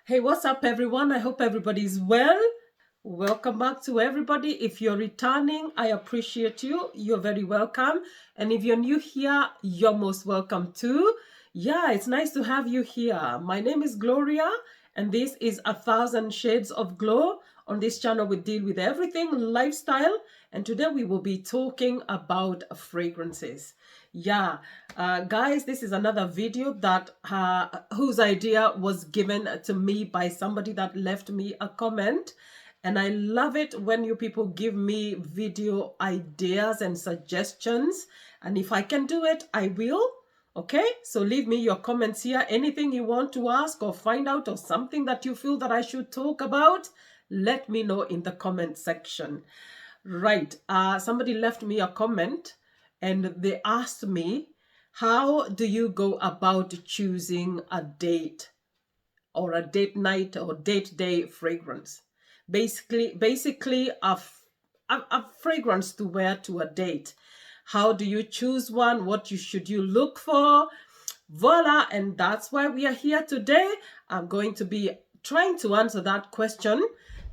Hey, what's up, everyone? I hope everybody's well. Welcome back to everybody. If you're returning, I appreciate you. You're very welcome. And if you're new here, you're most welcome too. Yeah, it's nice to have you here. My name is Gloria, and this is 1,000 Shades of Glow. On this channel, we deal with everything lifestyle, and today we will be talking about fragrances. Yeah, guys, this is another video that whose idea was given to me by somebody that left me a comment. And I love it when you people give me video ideas and suggestions. And if I can do it, I will. Okay, so leave me your comments here. Anything you want to ask or find out, or something that you feel that I should talk about, let me know in the comment section. Right, somebody left me a comment and they asked me, how do you go about choosing a date or a date night or date day fragrance? Basically a fragrance to wear to a date. How do you choose one? What should you look for? Voila, and that's why we are here today. I'm going to be trying to answer that question,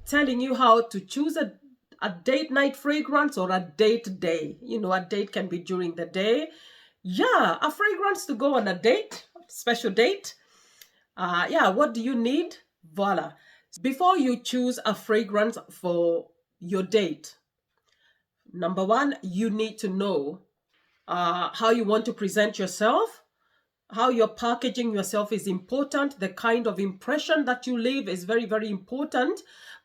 telling you how to choose a date night fragrance or a date day. You know, a date can be during the day. Yeah, a fragrance to go on a date, special date. Yeah, what do you need? Voila. Before you choose a fragrance for your date, number one, you need to know how you want to present yourself. How you're packaging yourself is important. The kind of impression that you leave is very, very important.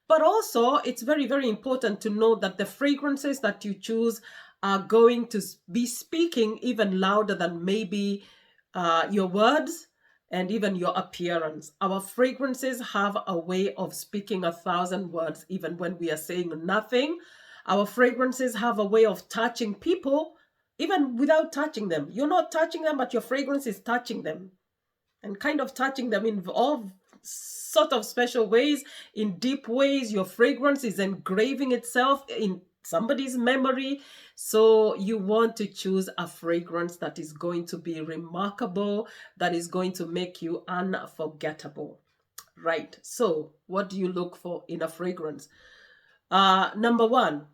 But also, it's very, very important to know that the fragrances that you choose are going to be speaking even louder than maybe your words and even your appearance. Our fragrances have a way of speaking 1,000 words, even when we are saying nothing. Our fragrances have a way of touching people even without touching them. You're not touching them, but your fragrance is touching them, and kind of touching them in all sort of special ways, in deep ways. Your fragrance is engraving itself in somebody's memory. So you want to choose a fragrance that is going to be remarkable, that is going to make you unforgettable. Right. So what do you look for in a fragrance? Number one,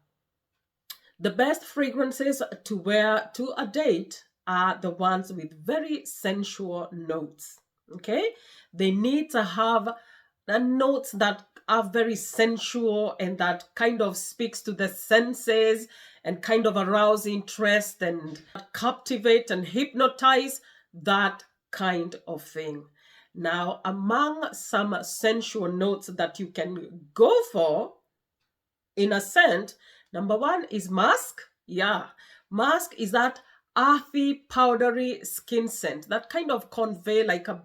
the best fragrances to wear to a date are the ones with very sensual notes. Okay? They need to have the notes that are very sensual and that kind of speaks to the senses and kind of arouse interest and captivate and hypnotize, that kind of thing. Now, among some sensual notes that you can go for in a scent, number one is musk. Yeah, musk is that earthy, powdery skin scent that kind of convey like a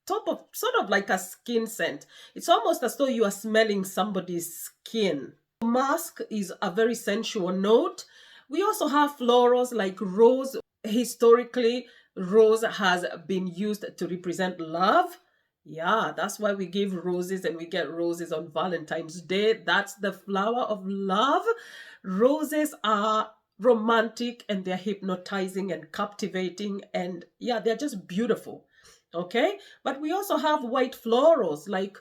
sort of like a skin scent. It's almost as though you are smelling somebody's skin. Musk is a very sensual note. We also have florals like rose. Historically, rose has been used to represent love. Yeah, that's why we give roses, and we get roses on Valentine's Day. That's the flower of love. Roses are romantic and they're hypnotizing and captivating, and yeah, they're just beautiful. Okay, but we also have white florals like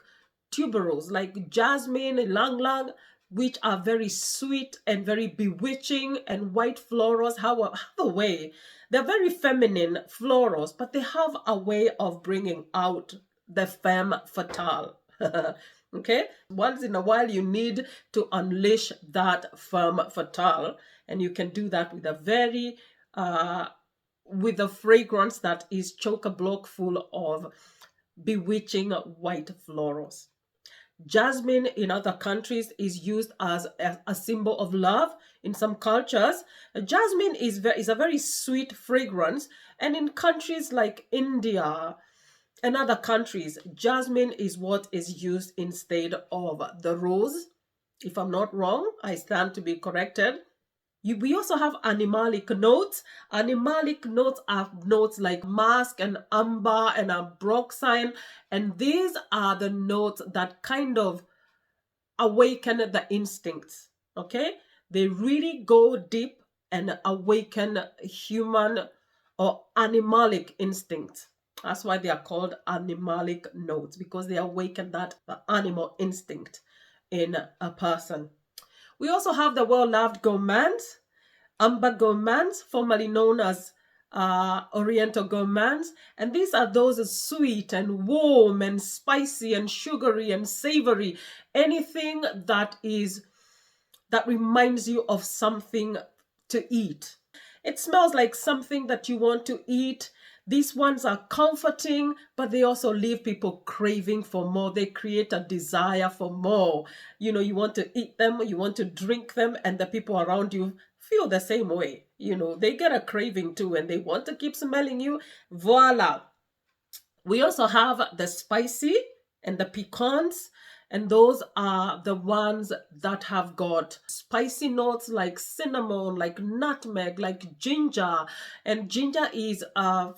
tuberose, like jasmine, lang lang, which are very sweet and very bewitching. And white florals have a way. They're very feminine florals, but they have a way of bringing out the femme fatale. Okay, once in a while you need to unleash that femme fatale, and you can do that with a very with a fragrance that is chock-a-block full of bewitching white florals. Jasmine in other countries is used as a symbol of love. In some cultures, jasmine is a very sweet fragrance, and in countries like India and other countries, jasmine is what is used instead of the rose. If I'm not wrong, I stand to be corrected. We also have animalic notes. Animalic notes are notes like musk and amber and ambroxine, and these are the notes that kind of awaken the instincts. Okay, they really go deep and awaken human or animalic instincts. That's why they are called animalic notes, because they awaken that animal instinct in a person. We also have the well-loved gourmands, amber gourmands, formerly known as oriental gourmands. And these are those sweet and warm and spicy and sugary and savory. Anything that reminds you of something to eat. It smells like something that you want to eat. These ones are comforting, but they also leave people craving for more. They create a desire for more. You know, you want to eat them, you want to drink them, and the people around you feel the same way. You know, they get a craving too, and they want to keep smelling you. Voila. We also have the spicy and the pecans, and those are the ones that have got spicy notes like cinnamon, like nutmeg, like ginger. And ginger is a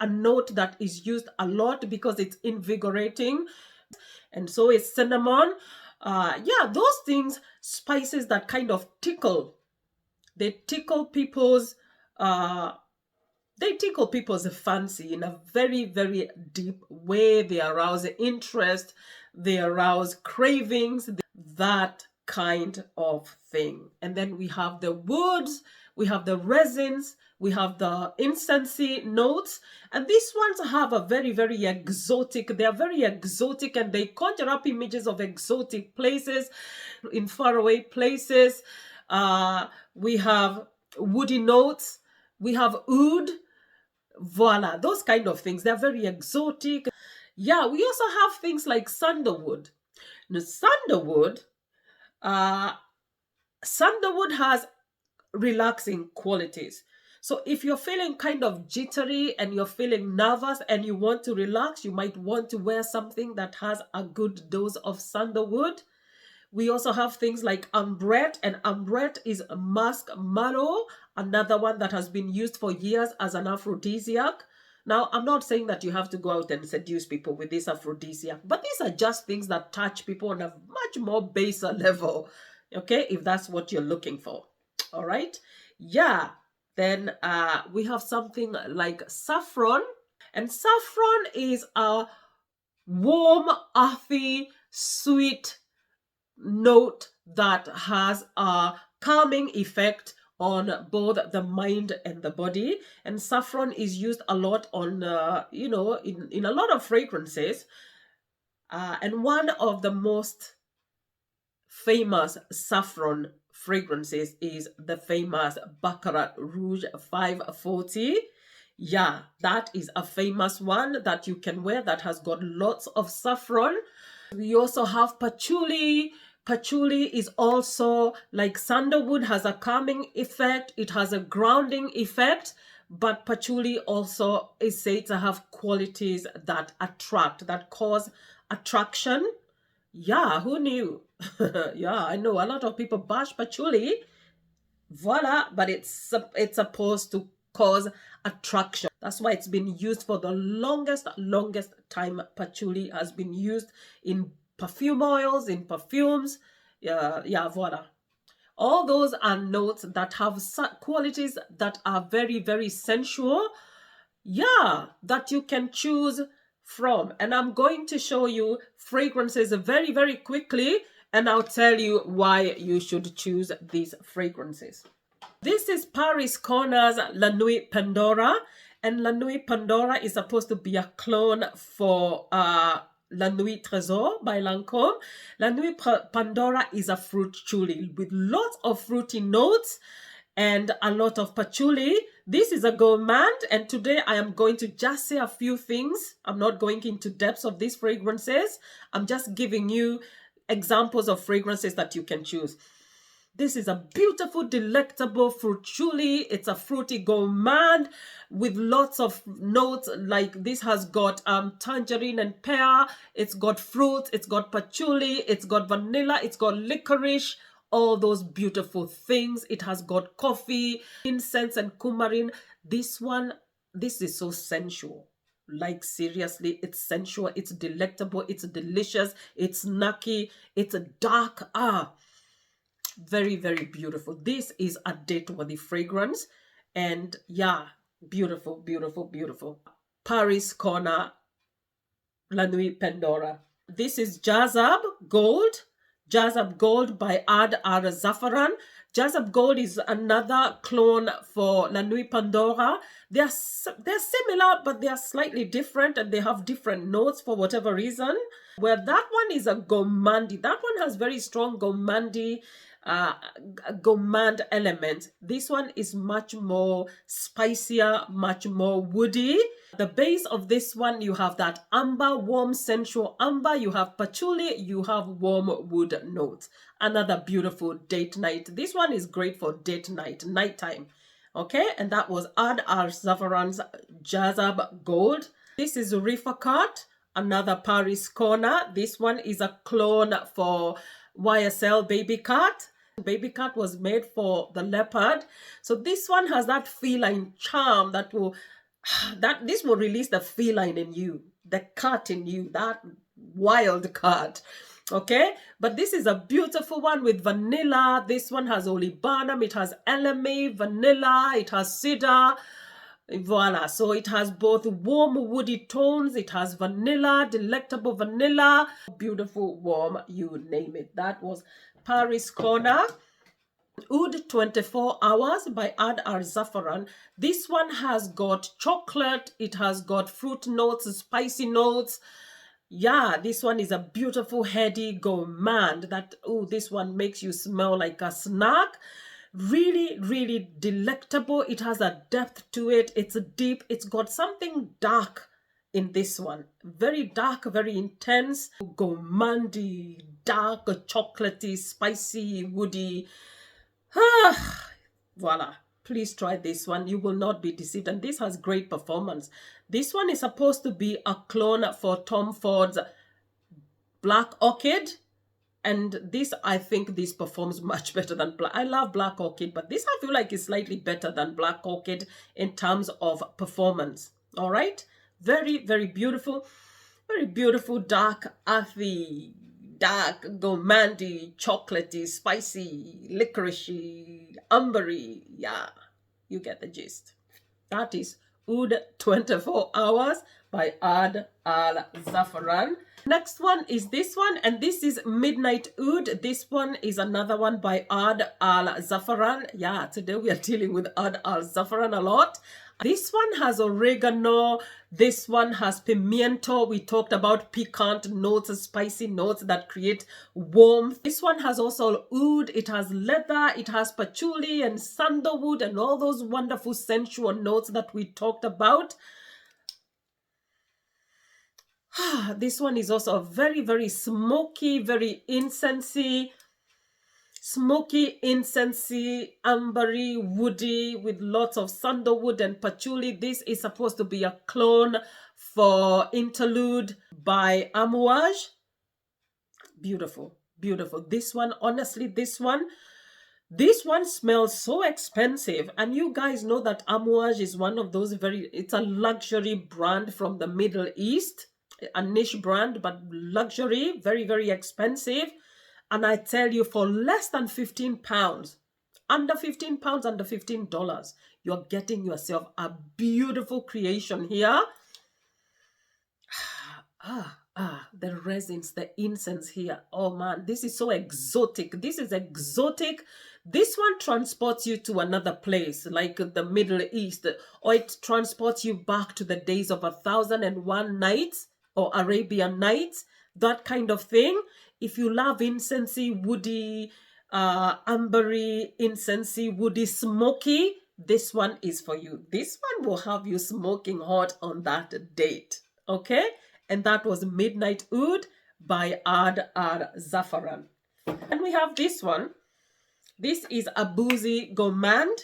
note that is used a lot because it's invigorating, and so is cinnamon. Yeah, those things, spices that kind of tickle. They tickle people's uh, they tickle people's fancy in a very, very deep way. They arouse interest, they arouse cravings, that kind of thing. And then we have the woods, we have the resins, we have the incensey notes. And these ones have a very, very exotic, they are very exotic, and they conjure up images of exotic places, in faraway places. We have woody notes, we have oud. Voila, those kind of things. They're very exotic. Yeah, we also have things like sandalwood. Now, uh, sandalwood has relaxing qualities. So if you're feeling kind of jittery and you're feeling nervous and you want to relax, you might want to wear something that has a good dose of sandalwood. We also have things like ambrette, and ambrette is musk mallow, another one that has been used for years as an aphrodisiac. Now, I'm not saying that you have to go out and seduce people with this aphrodisiac, but these are just things that touch people on a much more baser level, okay, if that's what you're looking for. All right. Yeah. Then we have something like saffron, and saffron is a warm, earthy, sweet note that has a calming effect on both the mind and the body. And saffron is used a lot on in a lot of fragrances, and one of the most famous saffron fragrances is the famous Baccarat Rouge 540. Yeah, that is a famous one that you can wear that has got lots of saffron. We also have patchouli. Patchouli is also like sandalwood, has a calming effect. It has a grounding effect. But patchouli also is said to have qualities that attract, that cause attraction. Yeah, who knew? Yeah, I know a lot of people bash patchouli. Voila, but it's supposed to cause attraction. That's why it's been used for the longest time. Patchouli has been used in perfume oils, in perfumes. Yeah, voila. All those are notes that have qualities that are very, very sensual. Yeah, that you can choose from. And I'm going to show you fragrances very, very quickly, and I'll tell you why you should choose these fragrances. This is Paris Corner's La Nuit Pandora, and La Nuit Pandora is supposed to be a clone for La Nuit Trésor by Lancôme. La Nuit Pandora is a fruit chuli with lots of fruity notes and a lot of patchouli. This is a gourmand, and today I am going to just say a few things. I'm not going into depths of these fragrances. I'm just giving you examples of fragrances that you can choose. This is a beautiful, delectable fruituli. It's a fruity gourmand with lots of notes. Like this has got tangerine and pear. It's got fruit. It's got patchouli. It's got vanilla. It's got licorice. All those beautiful things. It has got coffee, incense, and coumarin. This is so sensual. Like seriously, it's sensual. It's delectable. It's delicious. It's snacky. It's a dark. Very, very beautiful. This is a date-worthy fragrance, and yeah, beautiful, beautiful, beautiful. Paris Corner La Nuit Pandora. This is Jazab Gold. Jazab Gold by Ad Al Zafaran. Jazab Gold is another clone for La Nuit Pandora. They're similar, but they are slightly different, and they have different notes for whatever reason. Where that one is a gourmandi. That one has very strong gourmandi gourmand element. This one is much more spicier, much more woody. The base of this one, you have that amber, warm, sensual amber. You have patchouli, you have warm wood notes. Another beautiful date night. This one is great for date night, nighttime. Okay, and that was Ad Al Zafaran's Jazab Gold. This is Rifakat, another Paris Corner. This one is a clone for YSL Baby Cat. Baby Cat was made for the leopard. So this one has that feline charm that this will release the feline in you, the cat in you, that wild cat. Okay, but this is a beautiful one with vanilla. This one has olibanum, it has eleme, vanilla, it has cedar. Voila, so it has both warm woody tones, it has vanilla, delectable vanilla, beautiful warm, you name it. That was Paris Corner. Oud 24 Hours by Ad Al Zafaran. This one has got chocolate, it has got fruit notes, spicy notes. Yeah, this one is a beautiful heady gourmand that, oh, this one makes you smell like a snack. Really, really delectable. It has a depth to it. It's deep. It's got something dark in this one. Very dark, very intense. Gourmandy, dark, chocolatey, spicy, woody. Voila. Please try this one. You will not be deceived. And this has great performance. This one is supposed to be a clone for Tom Ford's Black Orchid. And this, I think this performs much better than Black. I love Black Orchid, but this I feel like is slightly better than Black Orchid in terms of performance. All right? Very, very beautiful. Very beautiful, dark, earthy, dark, gourmandy, chocolatey, spicy, licoricey, ambery. Yeah, you get the gist. That is Oud 24 Hours by Ad Al Zafaran. Next one is this one, and this is Midnight Oud. This one is another one by Ad Al Zafaran. Yeah, today we are dealing with Ad Al Zafaran a lot. This one has oregano. This one has pimiento. We talked about piquant notes, spicy notes that create warmth. This one has also oud. It has leather. It has patchouli and sandalwood and all those wonderful sensual notes that we talked about. This one is also very, very smoky, very incensey. Smoky, incensey, ambery, woody with lots of sandalwood and patchouli. This is supposed to be a clone for Interlude by Amouage. Beautiful, beautiful. This one, honestly, this one smells so expensive. And you guys know that Amouage is one of those it's a luxury brand from the Middle East. A niche brand, but luxury, very, very expensive. And I tell you, for less than 15 pounds, under 15 pounds, under $15, you're getting yourself a beautiful creation here. The resins, the incense here. Oh man, this is so exotic. This is exotic. This one transports you to another place, like the Middle East, or it transports you back to the days of 1001 Nights or Arabian Nights, that kind of thing. If you love incensey, woody, ambery, incensey, woody, smoky, this one is for you. This one will have you smoking hot on that date. Okay? And that was Midnight Oud by Ad Al Zafaran. And we have this one. This is a Boozy Gourmand.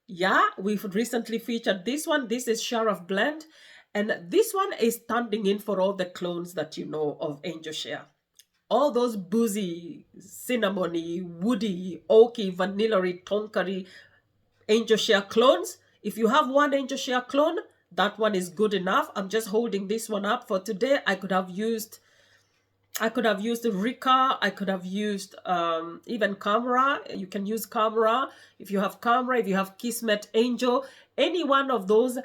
Yeah, we've recently featured this one. This is Sharaf Blend. And this one is standing in for all the clones that you know of Angel Share. All those boozy, cinnamony, woody, oaky, vanilla-y, tonkery Angel Share clones. If you have one Angel Share clone, that one is good enough. I'm just holding this one up for today. I could have used Rika. I could have used even Camera. You can use Camera. If you have Camera, if you have Kismet Angel, any one of those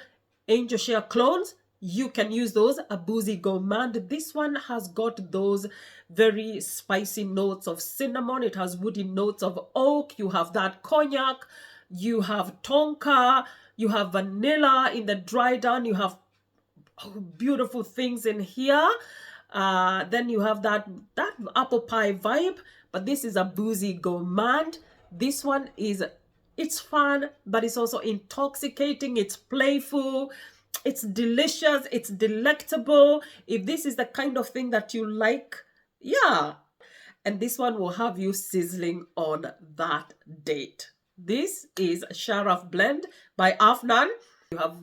Angel Share clones, you can use those. A Boozy Gourmand. This one has got those very spicy notes of cinnamon. It has woody notes of oak. You have that cognac. You have tonka. You have vanilla in the dry down. You have beautiful things in here. Then you have that apple pie vibe. But this is a Boozy Gourmand. This one is, it's fun, but it's also intoxicating. It's playful. It's delicious. It's delectable. If this is the kind of thing that you like, yeah. And this one will have you sizzling on that date. This is Sharaf Blend by Afnan. You have,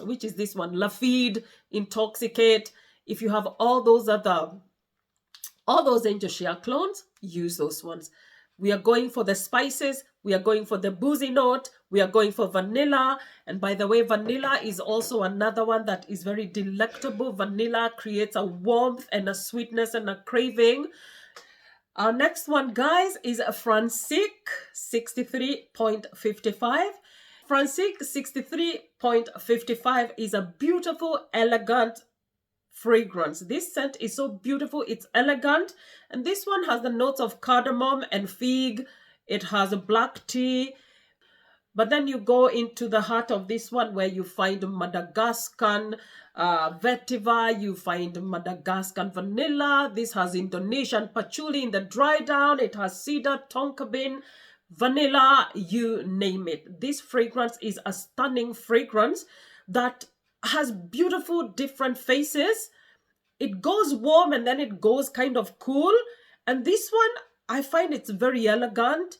which is this one? Lafid, Intoxicate. If you have all those Angel Shea clones, use those ones. We are going for the spices. We are going for the boozy note. We are going for vanilla. And by the way, vanilla is also another one that is very delectable. Vanilla creates a warmth and a sweetness and a craving. Our next one, guys, is a Francique 63.55. Francique 63.55 is a beautiful, elegant fragrance. This scent is so beautiful. It's elegant. And this one has the notes of cardamom and fig. It has a black tea. But then you go into the heart of this one where you find Madagascan vetiver, you find Madagascan vanilla. This has Indonesian patchouli in the dry down. It has cedar, tonka bean, vanilla, you name it. This fragrance is a stunning fragrance that has beautiful different faces. It goes warm and then it goes kind of cool. And this one, I find it's very elegant,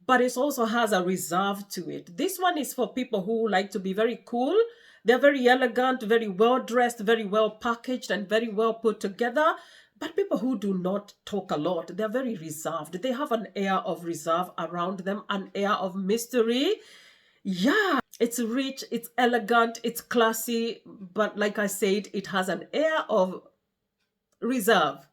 but it also has a reserve to it. This one is for people who like to be very cool. They're very elegant, very well dressed, very well packaged, and very well put together. But people who do not talk a lot, they're very reserved. They have an air of reserve around them, an air of mystery. Yeah, it's rich, it's elegant, it's classy, but like I said, it has an air of reserve.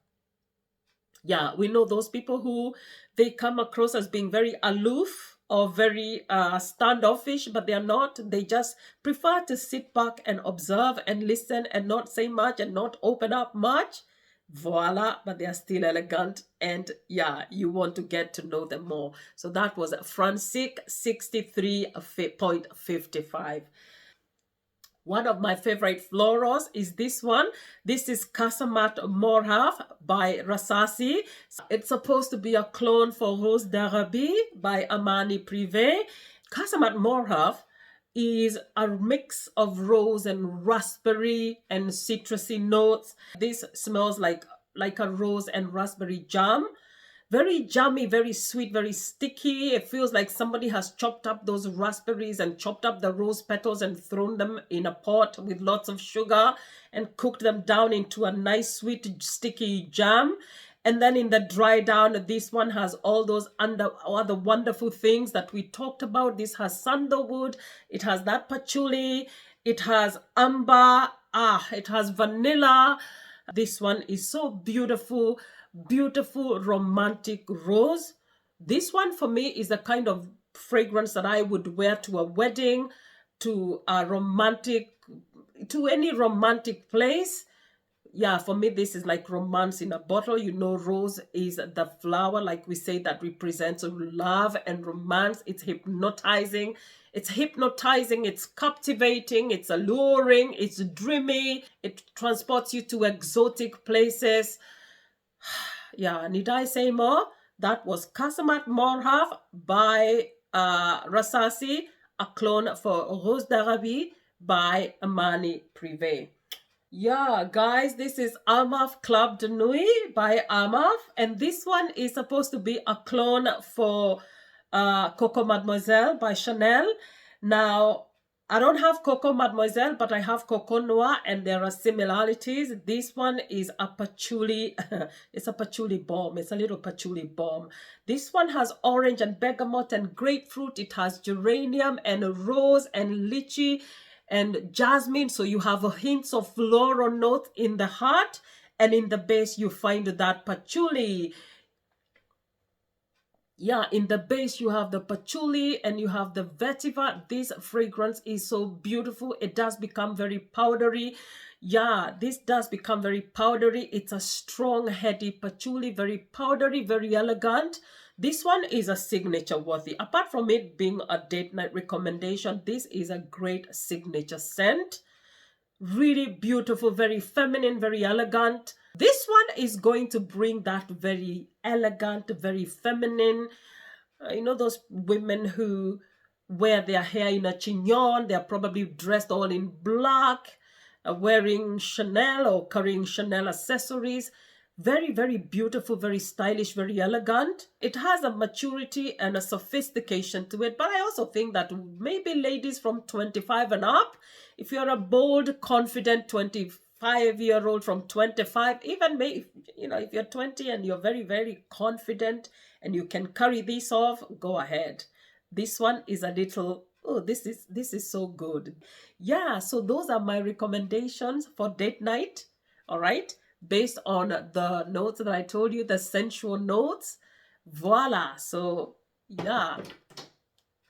Yeah, we know those people who they come across as being very aloof or very standoffish, but they're not. They just prefer to sit back and observe and listen and not say much and not open up much. Voila, but they are still elegant, and yeah, you want to get to know them more. So that was Francique 63.55. One of my favorite florals is this one. This is Casamat Morhaf by Rasasi. It's supposed to be a clone for Rose d'Arabie by Amani Privé. Casamat Morhaf is a mix of rose and raspberry and citrusy notes. This smells like a rose and raspberry jam. Very jammy, very sweet, very sticky. It feels like somebody has chopped up those raspberries and chopped up the rose petals and thrown them in a pot with lots of sugar and cooked them down into a nice, sweet, sticky jam. And then in the dry down, this one has all those other wonderful things that we talked about. This has sandalwood. It has that patchouli. It has amber. It has vanilla. This one is so beautiful. Beautiful romantic rose. This one for me is the kind of fragrance that I would wear to a wedding, to a romantic, to any romantic place. Yeah, for me, this is like romance in a bottle. You know, rose is the flower, like we say, that represents love and romance. It's hypnotizing. It's hypnotizing. It's captivating. It's alluring. It's dreamy. It transports you to exotic places. Yeah, need I say more? That was Casamat Morhaf by Rasasi, a clone for Rose d'Arabie by Amani Privé. Yeah, guys, this is Amaf Club de Nuit by Amaf, and this one is supposed to be a clone for Coco Mademoiselle by Chanel. Now, I don't have Coco Mademoiselle, but I have Coco Noir, and there are similarities. This one is a patchouli. It's a patchouli bomb. It's a little patchouli bomb. This one has orange and bergamot and grapefruit. It has geranium and rose and lychee and jasmine. So you have a hint of floral note in the heart, and in the base you find that patchouli. Yeah, in the base you have the patchouli and you have the vetiver. This fragrance is so beautiful. It does become very powdery. Yeah, this does become very powdery. It's a strong, heady patchouli, very powdery, very elegant. This one is a signature worthy. Apart from it being a date night recommendation, this is a great signature scent. Really beautiful, very feminine, very elegant. This one is going to bring that very elegant, very feminine. You know, those women who wear their hair in a chignon, they're probably dressed all in black, wearing Chanel or carrying Chanel accessories. Very, very beautiful, very stylish, very elegant. It has a maturity and a sophistication to it, but I also think that maybe ladies from 25 and up, if you're a bold, confident 25-year-old from 25, even maybe, you know, if you're 20 and you're very, very confident and you can carry this off, go ahead. This one is a little, oh, this is so good. Yeah, so those are my recommendations for date night. All right, based on the notes that I told you, the sensual notes. Voila. So yeah,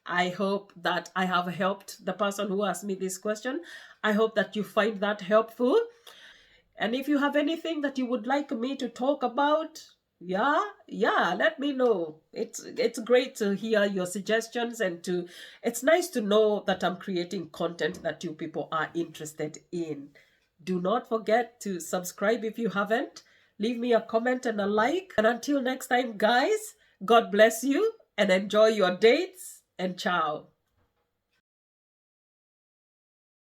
I hope that I have helped the person who asked me this question. I hope that you find that helpful. And if you have anything that you would like me to talk about, yeah, let me know. It's great to hear your suggestions, and to it's nice to know that I'm creating content that you people are interested in. Do not forget to subscribe if you haven't. Leave me a comment and a like. And until next time, guys, God bless you and enjoy your dates, and ciao.